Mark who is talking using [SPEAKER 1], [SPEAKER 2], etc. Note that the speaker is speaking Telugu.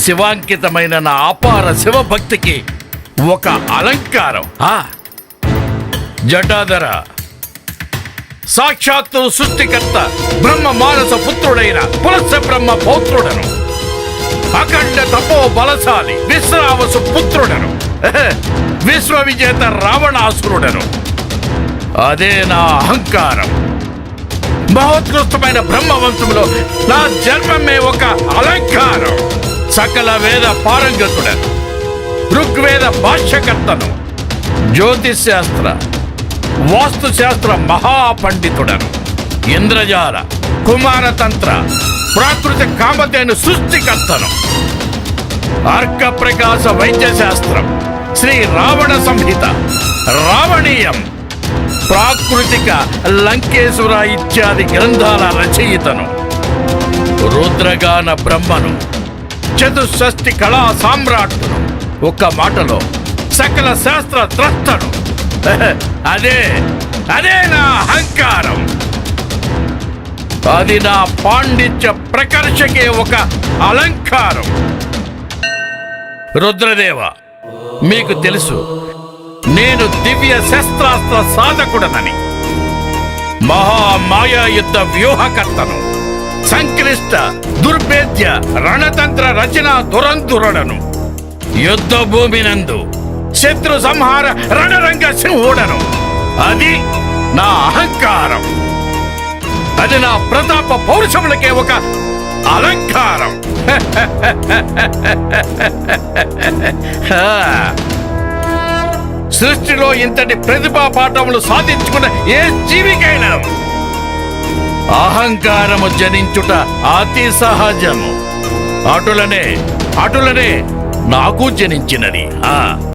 [SPEAKER 1] శివాంకితమైన నా అపార శివభక్తికి ఒక అలంకారం. జటాధర, సాక్షాత్తు సృష్టికర్త బ్రహ్మ మానస పుత్రుడైన పులస్య బ్రహ్మ పౌత్రుడను, అఖండ తపో బలశాలి విశ్రావసు పుత్రుడను, విశ్వ విజేత రావణాసురుడను. అదే నా అహంకారం. మహోత్కృష్టమైన బ్రహ్మవంశంలో నా జన్మమే ఒక అలంకారం. సకల వేద పారంగతుడను, ఋగ్వేద భాష్యకర్తను, జ్యోతిశాస్త్ర వాస్తుశాస్త్ర మహాపండితుడను, ఇంద్రజాల కుమారతంత్ర ప్రాకృతి కామధేను సృష్టికర్తను, అర్క ప్రకాశ వైద్యశాస్త్రం శ్రీ రావణ సంహిత రావణీయం ప్రాకృతిక లంకేశ్వర ఇత్యాది గ్రంథాల రచయితను, రుద్రగాన బ్రహ్మను, చతుషష్ఠి కళా సామ్రాట్టును, ఒక్క మాటలో సకల శాస్త్ర ద్రష్టను. అదే నా అహంకారం. అది నా పాండిత్య ప్రకర్షకే ఒక అలంకారం. రుద్రదేవ, మీకు తెలుసు నేను దివ్య శస్త్రాస్త్ర సాధకుడనని, మహామాయా యుద్ధ వ్యూహకర్తను, సంక్లిష్ట దుర్భేద్య రణతంత్ర రచన దురంధురుడను, యుద్ధ భూమినందు శత్రు సంహార రణరంగ సింహుడను. అది నా అహంకారం. అది నా ప్రతాప పౌరుషములకే ఒక అలంకారం. సృష్టిలో ఇంతటి ప్రతిభా పాఠములు సాధించుకున్న ఏ జీవికైనా అహంకారము జనించుట అతి సహజము. అటులనే నాకు జనించినది.